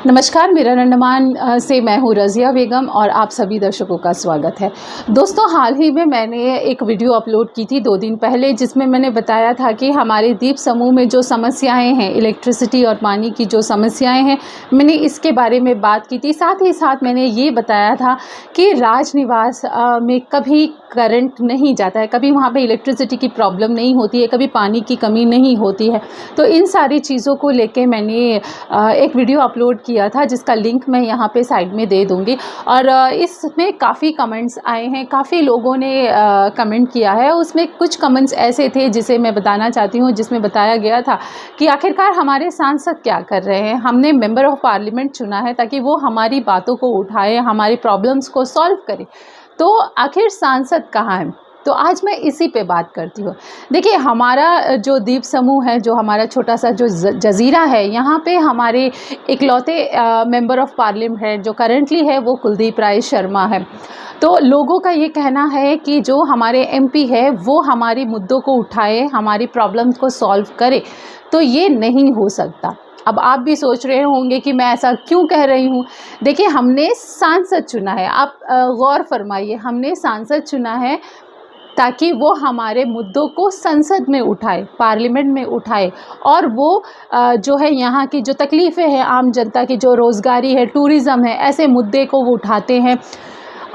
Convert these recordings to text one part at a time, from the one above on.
नमस्कार, मेरा अंडमान से मैं हूँ रज़िया बेगम और आप सभी दर्शकों का स्वागत है। दोस्तों, हाल ही में मैंने एक वीडियो अपलोड की थी 2 दिन पहले, जिसमें मैंने बताया था कि हमारे द्वीप समूह में जो समस्याएं हैं, इलेक्ट्रिसिटी और पानी की जो समस्याएं हैं, मैंने इसके बारे में बात की थी। साथ ही साथ मैंने ये बताया था कि राजनिवास में कभी करंट नहीं जाता है, कभी वहाँ पे इलेक्ट्रिसिटी की प्रॉब्लम नहीं होती है, कभी पानी की कमी नहीं होती है। तो इन सारी चीज़ों को लेके मैंने एक वीडियो अपलोड किया था, जिसका लिंक मैं यहाँ पे साइड में दे दूँगी। और इसमें काफ़ी कमेंट्स आए हैं, काफ़ी लोगों ने कमेंट किया है। उसमें कुछ कमेंट्स ऐसे थे जिसे मैं बताना चाहती हूँ, जिसमें बताया गया था कि आखिरकार हमारे सांसद क्या कर रहे हैं। हमने मेंबर ऑफ पार्लियामेंट चुना है ताकि वो हमारी बातों को उठाए, हमारी प्रॉब्लम्स को सॉल्व करे, तो आखिर सांसद कहाँ हैं? तो आज मैं इसी पे बात करती हूँ। देखिए, हमारा जो द्वीप समूह है, जो हमारा छोटा सा जो जज़ीरा है, यहाँ पे हमारे इकलौते मेंबर ऑफ पार्लियामेंट है जो करंटली है, वो कुलदीप राय शर्मा है। तो लोगों का ये कहना है कि जो हमारे एमपी है वो हमारी मुद्दों को उठाए, हमारी प्रॉब्लम्स को सॉल्व करे। तो ये नहीं हो सकता। अब आप भी सोच रहे होंगे कि मैं ऐसा क्यों कह रही हूँ। देखिए, हमने सांसद चुना है, आप गौर फरमाइए, हमने सांसद चुना है ताकि वो हमारे मुद्दों को संसद में उठाए, पार्लियामेंट में उठाए, और वो जो है यहाँ की जो तकलीफ़ें हैं आम जनता की, जो रोज़गारी है, टूरिज़्म है, ऐसे मुद्दे को वो उठाते हैं।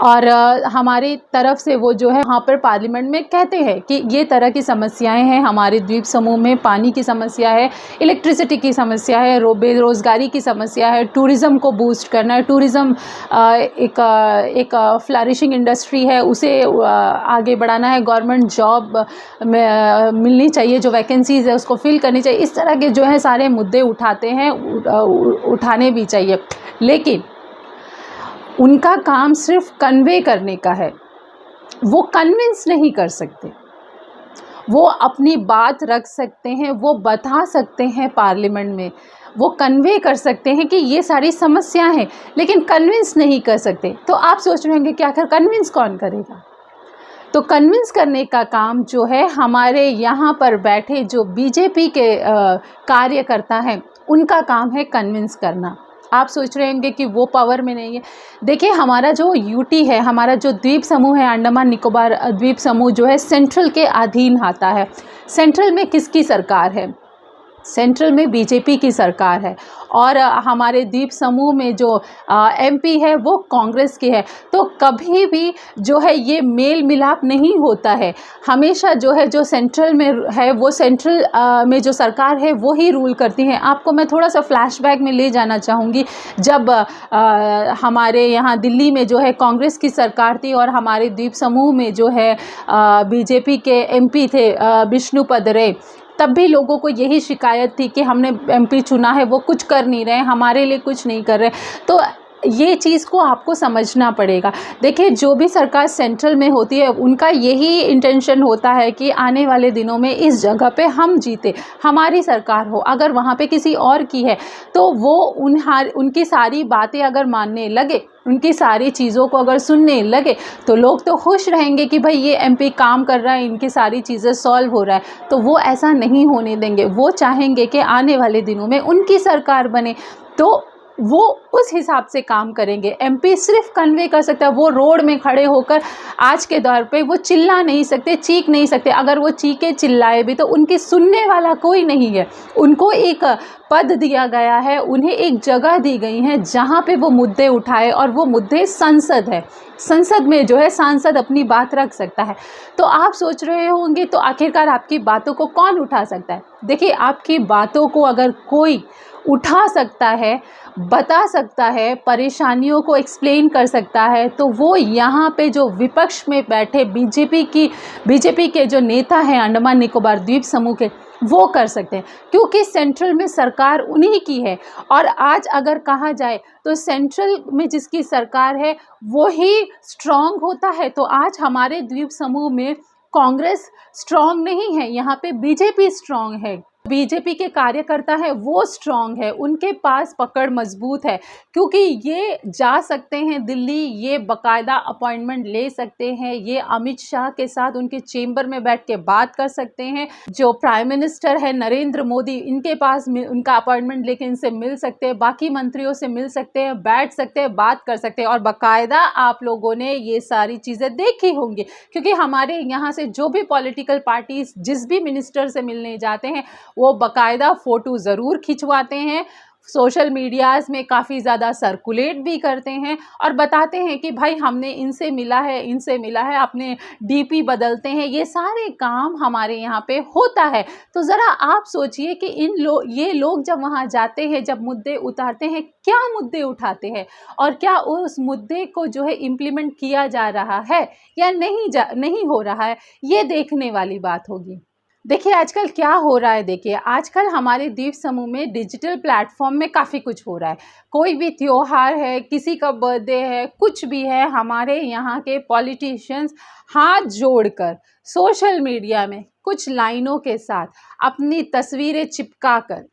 और हमारी तरफ से वो जो है वहाँ पर पार्लियामेंट में कहते हैं कि ये तरह की समस्याएं हैं हमारे द्वीप समूह में। पानी की समस्या है, इलेक्ट्रिसिटी की समस्या है, बेरोज़गारी की समस्या है, टूरिज़्म को बूस्ट करना है। टूरिज़्म एक फ्लरिशिंग इंडस्ट्री है, उसे आगे बढ़ाना है। गवर्नमेंट जॉब मिलनी चाहिए, जो वैकेंसीज़ है उसको फिल करनी चाहिए। इस तरह के जो है सारे मुद्दे उठाते हैं, उठाने भी चाहिए। लेकिन उनका काम सिर्फ कन्वे करने का है, वो कन्विंस नहीं कर सकते। वो अपनी बात रख सकते हैं, वो बता सकते हैं पार्लियामेंट में, वो कन्वे कर सकते हैं कि ये सारी समस्याएं हैं, लेकिन कन्विंस नहीं कर सकते। तो आप सोच रहे होंगे कि आखिर कन्विंस कौन करेगा? तो कन्विंस करने का काम जो है हमारे यहाँ पर बैठे जो बीजेपी के कार्यकर्ता हैं, उनका काम है कन्विंस करना। आप सोच रहे होंगे कि वो पावर में नहीं है। देखिए, हमारा जो यूटी है, हमारा जो द्वीप समूह है, अंडमान निकोबार द्वीप समूह, जो है सेंट्रल के अधीन आता है। सेंट्रल में किसकी सरकार है? सेंट्रल में बीजेपी की सरकार है। और हमारे द्वीप समूह में जो एमपी है वो कांग्रेस की है। तो कभी भी जो है ये मेल मिलाप नहीं होता है। हमेशा जो है जो सेंट्रल में है, वो सेंट्रल में जो सरकार है वो ही रूल करती है। आपको मैं थोड़ा सा फ्लैशबैक में ले जाना चाहूँगी, जब हमारे यहाँ दिल्ली में जो है कांग्रेस की सरकार थी और हमारे द्वीप समूह में जो है बीजेपी के एमपी थे विष्णुपद रे। तब भी लोगों को यही शिकायत थी कि हमने एमपी चुना है, वो कुछ कर नहीं रहे, हमारे लिए कुछ नहीं कर रहे। तो ये चीज़ को आपको समझना पड़ेगा। देखिए, जो भी सरकार सेंट्रल में होती है, उनका यही इंटेंशन होता है कि आने वाले दिनों में इस जगह पे हम जीते, हमारी सरकार हो। अगर वहाँ पे किसी और की है तो वो उनकी सारी बातें अगर मानने लगे, उनकी सारी चीज़ों को अगर सुनने लगे, तो लोग तो खुश रहेंगे कि भाई ये एमपी काम कर रहा है, इनकी सारी चीज़ें सॉल्व हो रहा है। तो वो ऐसा नहीं होने देंगे। वो चाहेंगे कि आने वाले दिनों में उनकी सरकार बने, तो वो उस हिसाब से काम करेंगे। एमपी सिर्फ कन्वे कर सकता है। वो रोड में खड़े होकर आज के दौर पे वो चिल्ला नहीं सकते, चीख नहीं सकते। अगर वो चीखे चिल्लाए भी तो उनकी सुनने वाला कोई नहीं है। उनको एक पद दिया गया है, उन्हें एक जगह दी गई है जहाँ पे वो मुद्दे उठाए, और वो मुद्दे संसद है। संसद में जो है सांसद अपनी बात रख सकता है। तो आप सोच रहे होंगे, तो आखिरकार आपकी बातों को कौन उठा सकता है? देखिए, आपकी बातों को अगर कोई उठा सकता है, बता सकता है, परेशानियों को एक्सप्लेन कर सकता है, तो वो यहाँ पे जो विपक्ष में बैठे बीजेपी के जो नेता हैं अंडमान निकोबार द्वीप समूह के, वो कर सकते हैं। क्योंकि सेंट्रल में सरकार उन्हीं की है। और आज अगर कहा जाए तो सेंट्रल में जिसकी सरकार है वो ही स्ट्रॉन्ग होता है। तो आज हमारे द्वीप समूह में कांग्रेस स्ट्रॉन्ग नहीं है, यहाँ पे बीजेपी स्ट्रॉन्ग है। बीजेपी के कार्यकर्ता है वो स्ट्रांग है, उनके पास पकड़ मजबूत है, क्योंकि ये जा सकते हैं दिल्ली, ये बाकायदा अपॉइंटमेंट ले सकते हैं, ये अमित शाह के साथ उनके चेंबर में बैठ के बात कर सकते हैं। जो प्राइम मिनिस्टर है नरेंद्र मोदी, इनके पास उनका अपॉइंटमेंट लेके इनसे मिल सकते हैं, बाकी मंत्रियों से मिल सकते हैं, बैठ सकते हैं, बात कर सकते हैं। और बाकायदा आप लोगों ने ये सारी चीज़ें देखी होंगी, क्योंकि हमारे यहाँ से जो भी पॉलिटिकल पार्टीज जिस भी मिनिस्टर से मिलने जाते हैं वो बाकायदा फ़ोटो ज़रूर खिंचवाते हैं, सोशल मीडियाज़ में काफ़ी ज़्यादा सर्कुलेट भी करते हैं और बताते हैं कि भाई हमने इनसे मिला है, इनसे मिला है, अपने डीपी बदलते हैं। ये सारे काम हमारे यहाँ पे होता है। तो ज़रा आप सोचिए कि ये लोग जब वहाँ जाते हैं, जब मुद्दे उतारते हैं, क्या मुद्दे उठाते हैं और क्या उस मुद्दे को जो है इम्प्लीमेंट किया जा रहा है या नहीं हो रहा है, ये देखने वाली बात होगी। देखिए आजकल क्या हो रहा है, देखिए आजकल हमारे द्वीप समूह में डिजिटल प्लेटफॉर्म में काफ़ी कुछ हो रहा है। कोई भी त्योहार है, किसी का बर्थडे है, कुछ भी है, हमारे यहाँ के पॉलिटिशियंस हाथ जोड़कर सोशल मीडिया में कुछ लाइनों के साथ अपनी तस्वीरें चिपका कर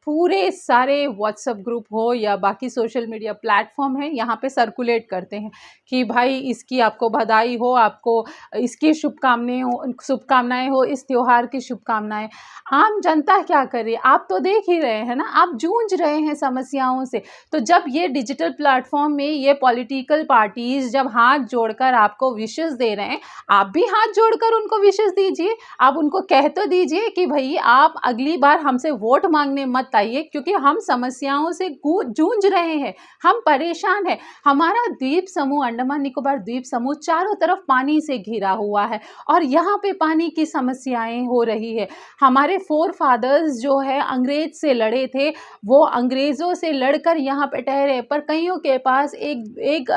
पूरे सारे व्हाट्सएप ग्रुप हो या बाकी सोशल मीडिया प्लेटफॉर्म है, यहाँ पे सर्कुलेट करते हैं कि भाई इसकी आपको बधाई हो, आपको इसकी शुभकामनाएं हो, इस त्योहार की शुभकामनाएं। आम जनता क्या करे, आप तो देख ही रहे हैं ना, आप जूझ रहे हैं समस्याओं से। तो जब ये डिजिटल प्लेटफॉर्म में ये पॉलिटिकल पार्टीज जब हाथ जोड़कर आपको विशेस दे रहे हैं, आप भी हाथ जोड़कर उनको विशेस दीजिए। आप उनको कह तो दीजिए कि भाई आप अगली बार हमसे वोट मांगने मत आइए, क्योंकि हम समस्याओं से जूझ रहे हैं, हम परेशान हैं। हमारा द्वीप समूह, अंडमान निकोबार द्वीप समूह चारों तरफ पानी से घिरा हुआ है और यहाँ पे पानी की समस्याएं हो रही है। हमारे फोर फादर्स जो है अंग्रेज से लड़े थे, वो अंग्रेज़ों से लड़कर यहाँ पे ठहरे, पर कईयों के पास एक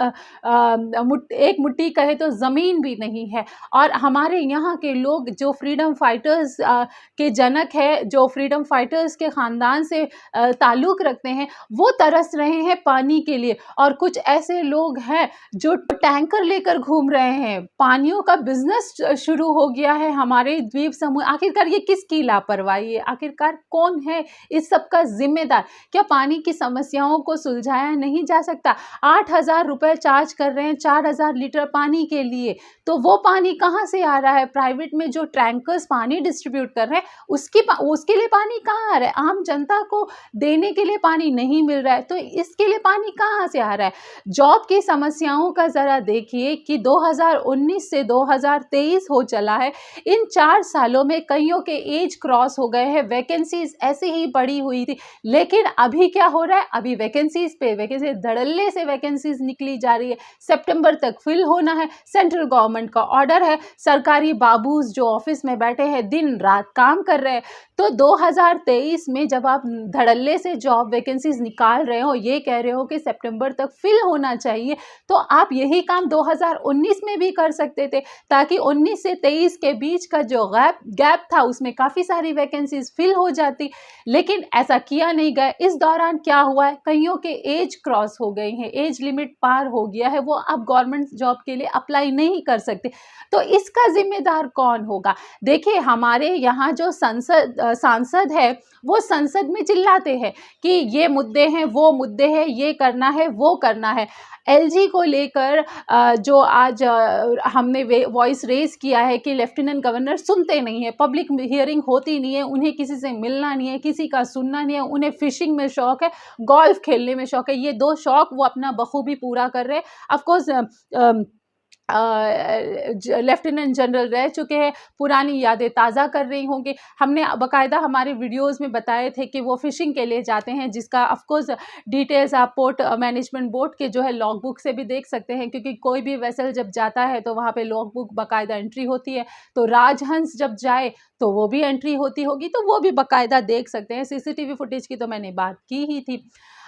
मुट्ठी कहे तो ज़मीन भी नहीं है। और हमारे यहाँ के लोग जो फ्रीडम फाइटर्स के जनक है, जो फ्रीडम फाइटर्स के ख़ानदान से ताल्लुक़ रखते हैं, वो तरस रहे हैं पानी के लिए। और कुछ ऐसे लोग हैं जो टैंकर लेकर घूम रहे हैं, पानियों का बिजनेस शुरू हो गया है हमारे द्वीप समूह। आखिरकार ये किसकी लापरवाही है? आखिरकार कौन है इस सब का जिम्मेदार? क्या पानी की समस्याओं को सुलझाया नहीं जा सकता? 8,000 रुपये चार्ज कर रहे हैं 4,000 लीटर पानी के लिए, तो वो पानी कहाँ से आ रहा है? प्राइवेट में जो टैंकर्स पानी डिस्ट्रीब्यूट कर रहे हैं उसके लिए पानी कहाँ आ रहा है? आम जनता को देने के लिए पानी नहीं मिल रहा है, तो इसके लिए पानी कहाँ से आ रहा है? जॉब की समस्याओं का ज़रा देखिए कि 2019 से 2023 हो चला है, इन 4 सालों में कईयों के एज क्रॉस हो गए हैं, वैकेंसीज ऐसे ही पड़ी हुई थी। लेकिन अभी क्या हो रहा है? अभी वैकेंसीज पे वैकेंसी धड़ल्ले से वैकेंसीज निकली जा रही है, सितंबर तक फिल होना है। सेंट्रल गवर्नमेंट का ऑर्डर है, सरकारी बाबूज जो ऑफिस में बैठे हैं दिन रात काम कर रहे हैं। तो 2023 में जब आप धड़ल्ले से जॉब वैकेंसीज निकाल रहे हो, ये कह रहे हो कि सितंबर तक फिल होना चाहिए, तो आप यही काम 2019 में भी कर सकते थे, ताकि 19 से 23 के बीच का जो गैप था उसमें काफ़ी सारी वैकेंसीज फिल हो जाती। लेकिन ऐसा किया नहीं गया। इस दौरान क्या हुआ है? कईयों के एज क्रॉस हो गई हैं, एज लिमिट पार हो गया है, वो अब गवर्नमेंट जॉब के लिए अप्लाई नहीं कर सकते। तो इसका जिम्मेदार कौन होगा? देखिए हमारे यहाँ जो सांसद है, वो संसद में चिल्लाते हैं कि ये मुद्दे हैं, वो मुद्दे हैं, ये करना है, वो करना है। एलजी को लेकर जो आज हमने वॉइस रेज किया है कि लेफ्टिनेंट गवर्नर सुनते नहीं है, पब्लिक हियरिंग होती नहीं है, उन्हें किसी से मिलना नहीं है, किसी का सुनना नहीं है, उन्हें फिशिंग में शौक है, गोल्फ खेलने में शौक है। ये 2 शौक वो अपना बखूबी पूरा कर रहे हैं। ऑफकोर्स लेफ्टिनेंट जनरल रह चुके हैं, पुरानी यादें ताज़ा कर रही होंगी। हमने बाकायदा हमारे वीडियोस में बताए थे कि वो फिशिंग के लिए जाते हैं, जिसका ऑफकोर्स डिटेल्स आप पोर्ट मैनेजमेंट बोर्ड के जो है लॉग बुक से भी देख सकते हैं, क्योंकि कोई भी वेसल जब जाता है तो वहाँ पे लॉग बुक बाकायदा एंट्री होती है। तो राजहंस जब जाए तो वो भी एंट्री होती होगी, तो वो भी बाकायदा देख सकते हैं। सीसीटीवी फुटेज की तो मैंने बात की ही थी।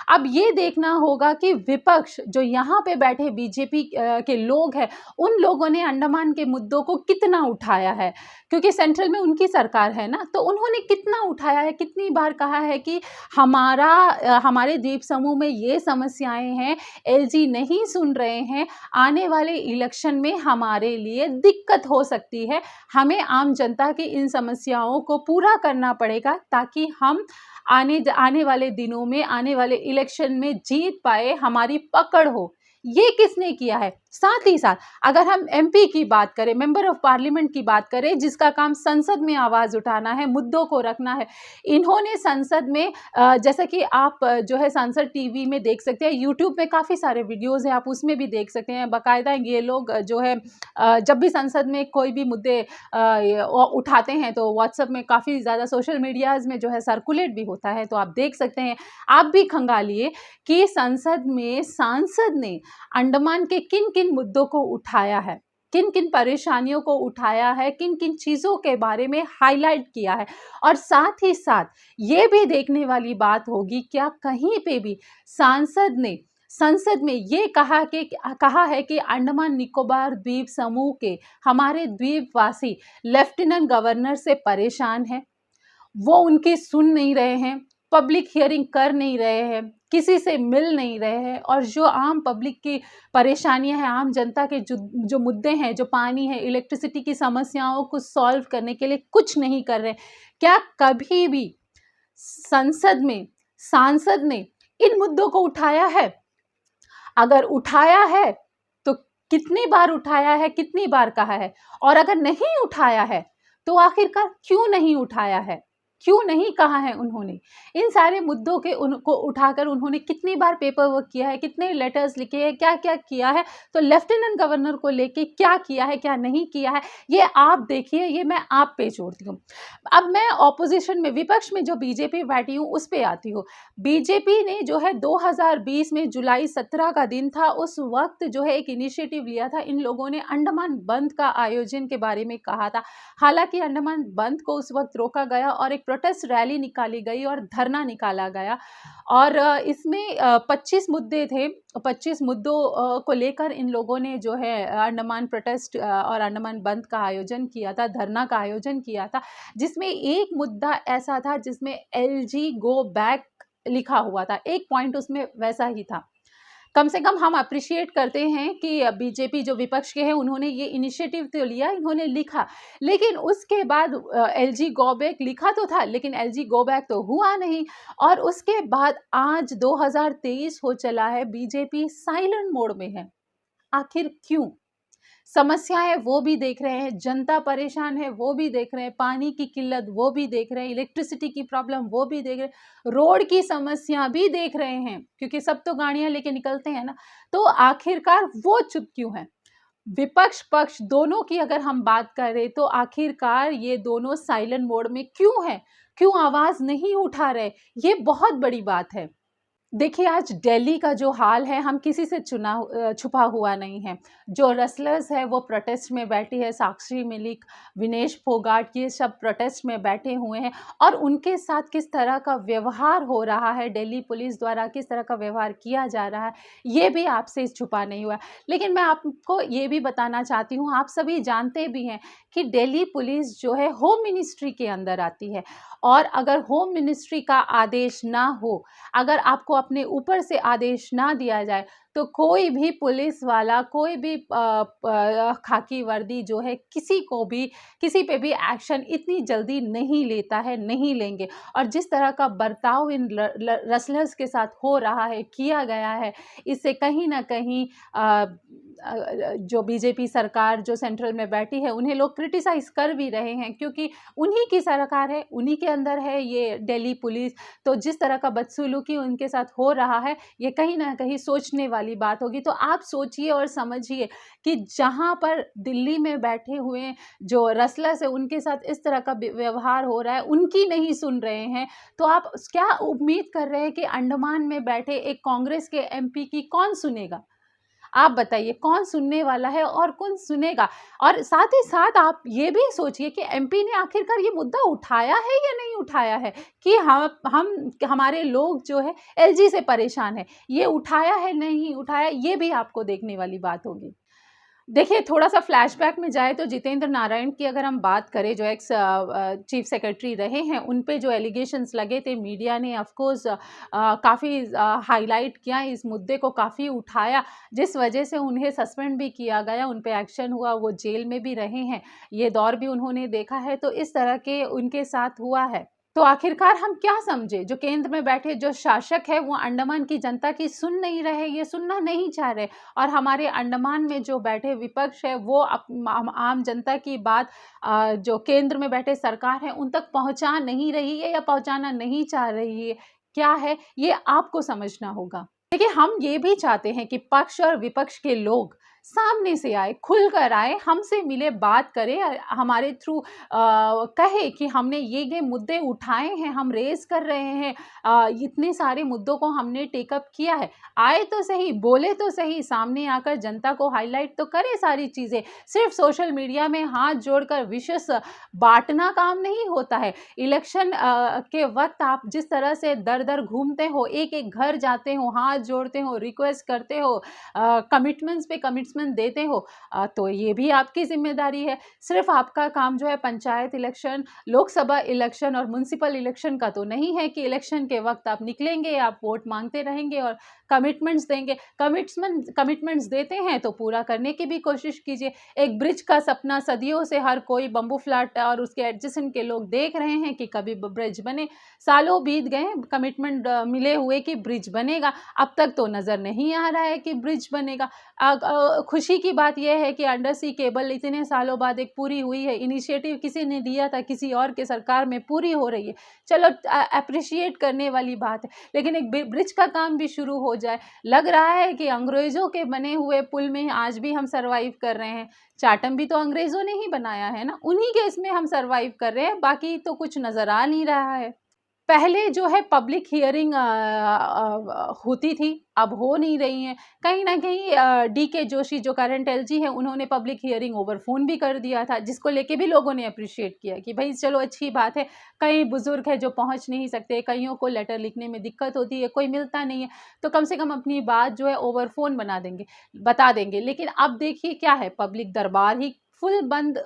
अब ये देखना होगा कि विपक्ष जो यहाँ पे बैठे बीजेपी के लोग हैं, उन लोगों ने अंडमान के मुद्दों को कितना उठाया है, क्योंकि सेंट्रल में उनकी सरकार है ना, तो उन्होंने कितना उठाया है, कितनी बार कहा है कि हमारे द्वीप समूह में ये समस्याएं हैं, एलजी नहीं सुन रहे हैं, आने वाले इलेक्शन में हमारे लिए दिक्कत हो सकती है, हमें आम जनता की इन समस्याओं को पूरा करना पड़ेगा ताकि हम आने वाले दिनों में, आने वाले इलेक्शन में जीत पाए, हमारी पकड़ हो। ये किसने किया है? साथ ही साथ अगर हम एमपी की बात करें, मेंबर ऑफ पार्लियामेंट की बात करें, जिसका काम संसद में आवाज उठाना है, मुद्दों को रखना है, इन्होंने संसद में जैसा कि आप जो है संसद टीवी में देख सकते हैं, यूट्यूब में काफ़ी सारे वीडियोस हैं, आप उसमें भी देख सकते हैं। बाकायदा ये लोग जो है जब भी संसद में कोई भी मुद्दे उठाते हैं तो व्हाट्सएप में काफ़ी ज़्यादा सोशल मीडियाज़ में जो है सर्कुलेट भी होता है, तो आप देख सकते हैं। आप भी खंगालिए कि संसद में सांसद ने अंडमान के किन किन मुद्दों को उठाया है, किन किन परेशानियों को उठाया है, किन किन चीज़ों के बारे में हाईलाइट किया है। और साथ ही साथ ये भी देखने वाली बात होगी, क्या कहीं पे भी सांसद ने संसद में ये कहा है कि अंडमान निकोबार द्वीप समूह के हमारे द्वीपवासी लेफ्टिनेंट गवर्नर से परेशान हैं, वो उनकी सुन नहीं रहे हैं, पब्लिक हियरिंग कर नहीं रहे हैं, किसी से मिल नहीं रहे हैं, और जो आम पब्लिक की परेशानियां हैं, आम जनता के जो मुद्दे हैं, जो पानी है, इलेक्ट्रिसिटी की समस्याओं को सॉल्व करने के लिए कुछ नहीं कर रहे। क्या कभी भी संसद में सांसद ने इन मुद्दों को उठाया है? अगर उठाया है तो कितनी बार उठाया है, कितनी बार कहा है? और अगर नहीं उठाया है तो आखिरकार क्यों नहीं उठाया है, क्यों नहीं कहा है उन्होंने? इन सारे मुद्दों के उनको उठाकर उन्होंने कितनी बार पेपर वर्क किया है, कितने लेटर्स लिखे हैं, क्या क्या किया है, तो लेफ्टिनेंट गवर्नर को लेके क्या किया है, क्या नहीं किया है, ये आप देखिए, ये मैं आप पे छोड़ती हूँ। अब मैं ऑपोजिशन में, विपक्ष में जो बीजेपी बैठी हूँ उस पे आती हूँ। बीजेपी ने जो है 2020 में जुलाई 17 का दिन था, उस वक्त जो है एक इनिशिएटिव लिया था। इन लोगों ने अंडमान बंद का आयोजन के बारे में कहा था। हालांकि अंडमान बंद को उस वक्त रोका गया और एक प्रोटेस्ट रैली निकाली गई और धरना निकाला गया, और इसमें 25 मुद्दे थे। 25 मुद्दों को लेकर इन लोगों ने जो है अंडमान प्रोटेस्ट और अंडमान बंद का आयोजन किया था, धरना का आयोजन किया था, जिसमें एक मुद्दा ऐसा था जिसमें एलजी गो बैक लिखा हुआ था। एक पॉइंट उसमें वैसा ही था। कम से कम हम अप्रिशिएट करते हैं कि बीजेपी जो विपक्ष के हैं उन्होंने ये इनिशिएटिव तो लिया, इन्होंने लिखा, लेकिन उसके बाद एलजी गो बैक लिखा तो था, लेकिन एलजी गो बैक तो हुआ नहीं। और उसके बाद आज 2023 हो चला है, बीजेपी साइलेंट मोड में है। आखिर क्यों? समस्याएं वो भी देख रहे हैं, जनता परेशान है वो भी देख रहे हैं, पानी की किल्लत वो भी देख रहे हैं, इलेक्ट्रिसिटी की प्रॉब्लम वो भी देख रहे हैं, रोड की समस्या भी देख रहे हैं, क्योंकि सब तो गाड़ियां लेके निकलते हैं ना। तो आखिरकार वो चुप क्यों है? विपक्ष पक्ष दोनों की अगर हम बात करें तो आखिरकार ये दोनों साइलेंट मोड में क्यों है, क्यों आवाज नहीं उठा रहे? ये बहुत बड़ी बात है। देखिए, आज दिल्ली का जो हाल है, हम किसी से छुपा हुआ नहीं है। जो रेसलर्स है वो प्रोटेस्ट में बैठी है, साक्षी मलिक, विनेश फोगाट, ये सब प्रोटेस्ट में बैठे हुए हैं, और उनके साथ किस तरह का व्यवहार हो रहा है, दिल्ली पुलिस द्वारा किस तरह का व्यवहार किया जा रहा है, ये भी आपसे छुपा नहीं हुआ। लेकिन मैं आपको ये भी बताना चाहती हूँ, आप सभी जानते भी हैं कि दिल्ली पुलिस जो है होम मिनिस्ट्री के अंदर आती है, और अगर होम मिनिस्ट्री का आदेश ना हो, अगर आपको अपने ऊपर से आदेश ना दिया जाए, तो कोई भी पुलिस वाला, कोई भी खाकी वर्दी जो है, किसी पे भी एक्शन इतनी जल्दी नहीं लेता है, नहीं लेंगे। और जिस तरह का बर्ताव इन रेसलर्स के साथ हो रहा है, किया गया है, इससे कहीं ना कहीं जो बीजेपी सरकार जो सेंट्रल में बैठी है, उन्हें लोग क्रिटिसाइज कर भी रहे हैं, क्योंकि उन्हीं की सरकार है, उन्हीं के अंदर है ये दिल्ली पुलिस। तो जिस तरह का बदसलूकी उनके साथ हो रहा है, ये कहीं ना कहीं सोचने वाली बात होगी। तो आप सोचिए और समझिए कि जहां पर दिल्ली में बैठे हुए जो रेसलर्स है, उनके साथ इस तरह का व्यवहार हो रहा है, उनकी नहीं सुन रहे हैं, तो आप क्या उम्मीद कर रहे हैं कि अंडमान में बैठे एक कांग्रेस के एमपी की कौन सुनेगा? आप बताइए कौन सुनने वाला है और कौन सुनेगा। और साथ ही साथ आप ये भी सोचिए कि एमपी ने आखिरकार ये मुद्दा उठाया है या नहीं उठाया है, कि हम हमारे लोग जो है एलजी से परेशान है, ये उठाया है नहीं उठाया, ये भी आपको देखने वाली बात होगी। देखिए, थोड़ा-सा फ्लैशबैक में जाए तो जितेंद्र नारायण की अगर हम बात करें, जो एक्स चीफ सेक्रेटरी रहे हैं, उन पे जो एलिगेशंस लगे थे, मीडिया ने ऑफ कोर्स काफ़ी हाइलाइट किया, इस मुद्दे को काफ़ी उठाया, जिस वजह से उन्हें सस्पेंड भी किया गया, उन पे एक्शन हुआ, वो जेल में भी रहे हैं, ये दौर भी उन्होंने देखा है, तो इस तरह के उनके साथ हुआ है। तो आखिरकार हम क्या समझे, जो केंद्र में बैठे जो शासक है वो अंडमान की जनता की सुन नहीं रहे, ये सुनना नहीं चाह रहे, और हमारे अंडमान में जो बैठे विपक्ष है वो आम जनता की बात जो केंद्र में बैठे सरकार है उन तक पहुंचा नहीं रही है या पहुंचाना नहीं चाह रही है। क्या है ये आपको समझना होगा। देखिए, हम ये भी चाहते हैं कि पक्ष और विपक्ष के लोग सामने से आए, खुलकर आए, हमसे मिले, बात करें, हमारे थ्रू कहे कि हमने ये मुद्दे उठाए हैं, हम रेज कर रहे हैं, इतने सारे मुद्दों को हमने टेकअप किया है। आए तो सही, बोले तो सही, सामने आकर जनता को हाईलाइट तो करे सारी चीज़ें। सिर्फ सोशल मीडिया में हाथ जोड़कर विशेष बांटना काम नहीं होता है। इलेक्शन के वक्त आप जिस तरह से दर दर घूमते हो, एक एक घर जाते हो, हाथ जोड़ते हो, रिक्वेस्ट करते हो, कमिटमेंट्स पे कमिटमेंट देते हो, तो ये भी आपकी जिम्मेदारी है। सिर्फ आपका काम जो है पंचायत इलेक्शन, लोकसभा इलेक्शन और म्युनिसिपल इलेक्शन का तो नहीं है कि इलेक्शन के वक्त आप निकलेंगे, आप वोट मांगते रहेंगे और कमिटमेंट्स देंगे। कमिटमेंट्स देते हैं तो पूरा करने की भी कोशिश कीजिए। एक ब्रिज का सपना सदियों से हर कोई बम्बू फ्लैट और उसके एडजेसेंट के लोग देख रहे हैं कि कभी ब्रिज बने, सालों बीत गए, कमिटमेंट मिले हुए कि ब्रिज बनेगा, अब तक तो नजर नहीं आ रहा है कि ब्रिज बनेगा। खुशी की बात यह है कि अंडर सी केबल इतने सालों बाद एक पूरी हुई है, इनिशिएटिव किसी ने लिया था, किसी और के सरकार में पूरी हो रही है, चलो अप्रिशिएट करने वाली बात है। लेकिन एक ब्रिज का काम भी शुरू हो जाए। लग रहा है कि अंग्रेजों के बने हुए पुल में आज भी हम सरवाइव कर रहे हैं। चाटम भी तो अंग्रेजों ने ही बनाया है ना, उन्हीं के इसमें हम सरवाइव कर रहे हैं, बाकी तो कुछ नजर आ नहीं रहा है। पहले जो है पब्लिक हियरिंग होती थी, अब हो नहीं रही है। कहीं ना कहीं डीके जोशी जो करंट एलजी है, उन्होंने पब्लिक हियरिंग ओवर फोन भी कर दिया था, जिसको लेके भी लोगों ने अप्रिशिएट किया कि भाई चलो अच्छी बात है। कई बुजुर्ग है जो पहुंच नहीं सकते, कईयों को लेटर लिखने में दिक्कत होती है, कोई मिलता नहीं है, तो कम से कम अपनी बात जो है ओवर फोन बता देंगे। लेकिन अब देखिए क्या है, पब्लिक दरबार ही फुल बंद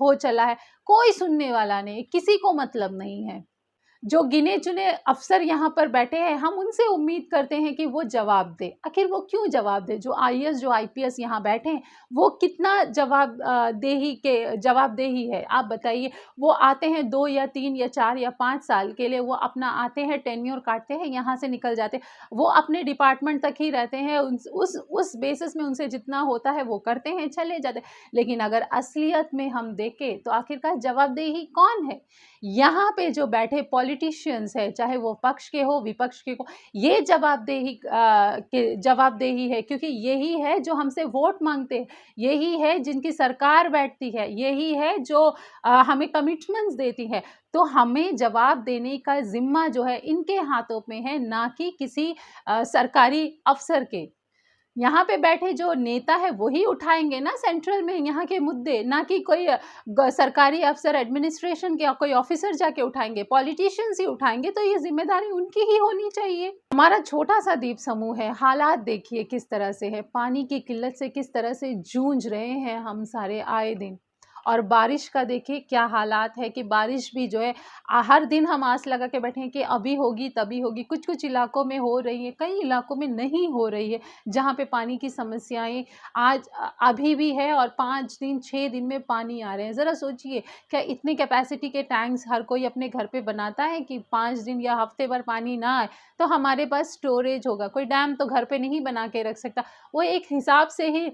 हो चला है, कोई सुनने वाला नहीं, किसी को मतलब नहीं है। जो गिने चुने अफसर यहाँ पर बैठे हैं, हम उनसे उम्मीद करते हैं कि वो जवाब दे। आखिर वो क्यों जवाब दे? जो आईएएस जो आईपीएस यहाँ बैठे हैं, वो कितना जवाबदेही है आप बताइए। वो आते हैं 2 या 3 या 4 या 5 साल के लिए, वो अपना आते हैं, टेन्योर काटते हैं, यहाँ से निकल जाते हैं। वो अपने डिपार्टमेंट तक ही रहते हैं, उस बेसिस में उनसे जितना होता है वो करते हैं, चले जाते हैं। लेकिन अगर असलियत में हम देखें तो आखिरकार जवाबदेही कौन है? यहाँ पे जो बैठे पॉलिटिशियंस है, चाहे वो पक्ष के हो विपक्ष के हो, ये जवाबदेही है, क्योंकि यही है जो हमसे वोट मांगते हैं, यही है जिनकी सरकार बैठती है, यही है जो हमें कमिटमेंट्स देती है। तो हमें जवाब देने का जिम्मा जो है इनके हाथों में है, ना कि किसी सरकारी अफसर के। यहाँ पे बैठे जो नेता है वही उठाएंगे ना सेंट्रल में यहाँ के मुद्दे, ना कि कोई सरकारी अफसर, एडमिनिस्ट्रेशन के कोई ऑफिसर जाके उठाएंगे, पॉलिटिशियंस ही उठाएंगे। तो ये जिम्मेदारी उनकी ही होनी चाहिए। हमारा छोटा सा द्वीप समूह है, हालात देखिए किस तरह से है, पानी की किल्लत से किस तरह से जूझ रहे हैं हम सारे आए दिन। और बारिश का देखिए क्या हालात है कि बारिश भी जो है हर दिन हम आस लगा के बैठे हैं कि अभी होगी तभी होगी। कुछ कुछ इलाकों में हो रही है, कई इलाकों में नहीं हो रही है, जहाँ पे पानी की समस्याएं आज अभी भी है और 5 दिन 6 दिन में पानी आ रहे हैं। ज़रा सोचिए, क्या इतनी कैपेसिटी के टैंक्स हर कोई अपने घर पे बनाता है कि 5 दिन या हफ्ते भर पानी ना आए तो हमारे पास स्टोरेज होगा? कोई डैम तो घर पे नहीं बना के रख सकता, वो एक हिसाब से ही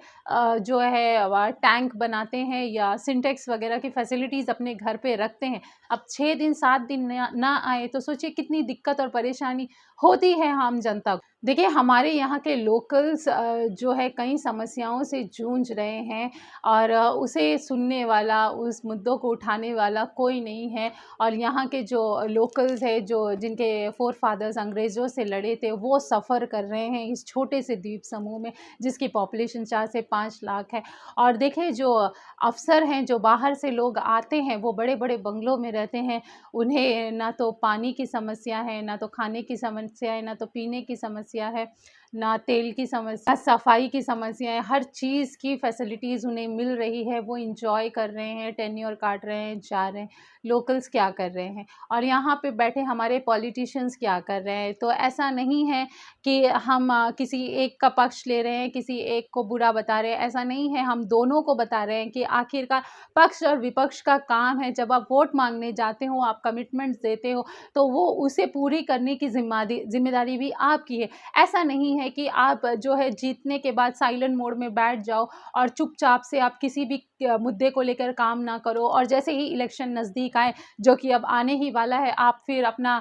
जो है टैंक बनाते हैं या सिंटेक्स वगैरह की फैसिलिटीज़ अपने घर पे रखते हैं। अब 6 दिन 7 दिन ना आए तो सोचिए कितनी दिक्कत और परेशानी होती है आम जनता को। देखिए, हमारे यहाँ के लोकल्स जो है कई समस्याओं से जूझ रहे हैं और उसे सुनने वाला, उस मुद्दों को उठाने वाला कोई नहीं है। और यहाँ के जो लोकल्स हैं, जो जिनके फ़ोर फादर्स अंग्रेज़ों से लड़े थे, वो सफ़र कर रहे हैं इस छोटे से द्वीप समूह में, जिसकी पॉपुलेशन 4 से 5 लाख है। और देखिए, जो अफ़सर हैं, जो बाहर से लोग आते हैं, वो बड़े-बड़े बंगलों में रहते हैं। उन्हें ना तो पानी की समस्या है, ना तो खाने की समस्या है, ना तो पीने की समस्या है, ना तेल की समस्या, सफाई की समस्या है। हर चीज़ की फैसिलिटीज़ उन्हें मिल रही है, वो एन्जॉय कर रहे हैं, टेन्योर काट रहे हैं, जा रहे हैं। लोकल्स क्या कर रहे हैं और यहाँ पे बैठे हमारे पॉलिटिशियंस क्या कर रहे हैं। तो ऐसा नहीं है कि हम किसी एक का पक्ष ले रहे हैं, किसी एक को बुरा बता रहे हैं, ऐसा नहीं है। हम दोनों को बता रहे हैं कि आखिरकार पक्ष और विपक्ष का काम है, जब आप वोट माँगने जाते हो, आप कमिटमेंट्स देते हो, तो वो उसे पूरी करने की ज़िम्मेदारी भी आपकी है। ऐसा नहीं है कि आप जो है जीतने के बाद साइलेंट मोड में बैठ जाओ और चुपचाप से आप किसी भी मुद्दे को लेकर काम ना करो और जैसे ही इलेक्शन नज़दीक आए, जो कि अब आने ही वाला है, आप फिर अपना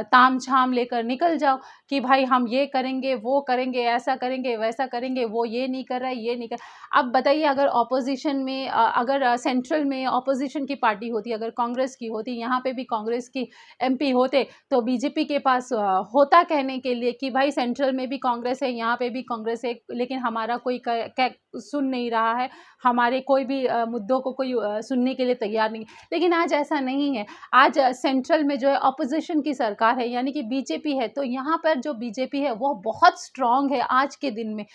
ताम-झाम लेकर निकल जाओ कि भाई हम ये करेंगे, वो करेंगे, ऐसा करेंगे, वैसा करेंगे, वो ये नहीं कर रहा है, ये नहीं कर। अब बताइए, अगर ऑपोज़िशन में अगर सेंट्रल में ऑपोज़िशन की पार्टी होती, अगर कांग्रेस की होती, यहाँ पे भी कांग्रेस की एमपी होते, तो बीजेपी के पास होता कहने के लिए कि भाई सेंट्रल में भी कांग्रेस है, यहाँ पे भी कांग्रेस है, लेकिन हमारा कोई सुन नहीं रहा है, हमारे कोई भी मुद्दों को कोई सुनने के लिए तैयार नहीं। लेकिन आज ऐसा नहीं है। आज सेंट्रल में जो है ऑपोजिशन की सरकार है, यानी कि बीजेपी है, तो यहाँ पर जो बीजेपी है वो बहुत स्ट्रॉन्ग है आज के दिन में।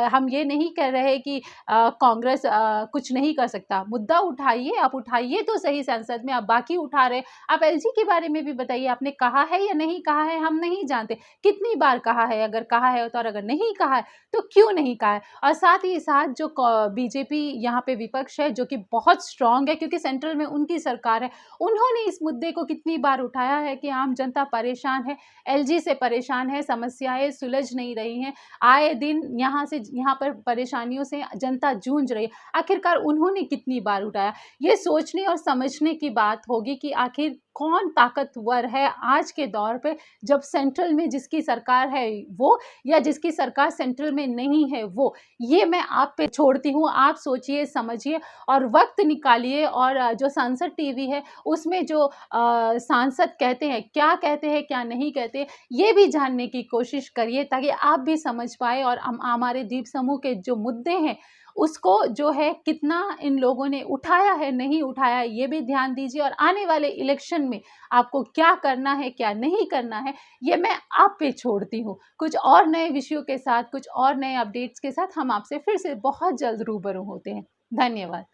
हम ये नहीं कह रहे कि कांग्रेस कुछ नहीं कर सकता। मुद्दा उठाइए, आप उठाइए तो सही संसद में, आप बाकी उठा रहे। आप एलजी के बारे में भी बताइए, आपने कहा है या नहीं कहा है, हम नहीं जानते। कितनी बार कहा है, अगर कहा है तो, और अगर नहीं कहा है तो क्यों नहीं कहा है। और साथ ही साथ जो बीजेपी यहाँ पे विपक्ष है, जो कि बहुत स्ट्रॉन्ग है क्योंकि सेंट्रल में उनकी सरकार है, उन्होंने इस मुद्दे को कितनी बार उठाया है कि आम जनता परेशान है, एलजी से परेशान है, समस्याएं सुलझ नहीं रही हैं, आए दिन यहाँ से यहाँ पर परेशानियों से जनता जूझ रही है। आखिरकार उन्होंने कितनी बार उठाया। ये सोचने और समझने की बात होगी कि आखिर कौन ताकतवर है आज के दौर पे, जब सेंट्रल में जिसकी सरकार है वो, या जिसकी सरकार सेंट्रल में नहीं है वो। ये मैं आप पे छोड़ती हूँ, आप सोचिए, समझिए और वक्त निकालिए। और जो संसद टीवी है उसमें जो सांसद कहते हैं, क्या नहीं कहते, ये भी जानने की कोशिश करिए ताकि आप भी समझ पाए और हमारे द्वीप समूह के जो मुद्दे हैं उसको जो है कितना इन लोगों ने उठाया है, नहीं उठाया, ये भी ध्यान दीजिए। और आने वाले इलेक्शन में आपको क्या करना है, क्या नहीं करना है, ये मैं आप पे छोड़ती हूँ। कुछ और नए विषयों के साथ, कुछ और नए अपडेट्स के साथ हम आपसे फिर से बहुत जल्द रूबरू होते हैं। धन्यवाद।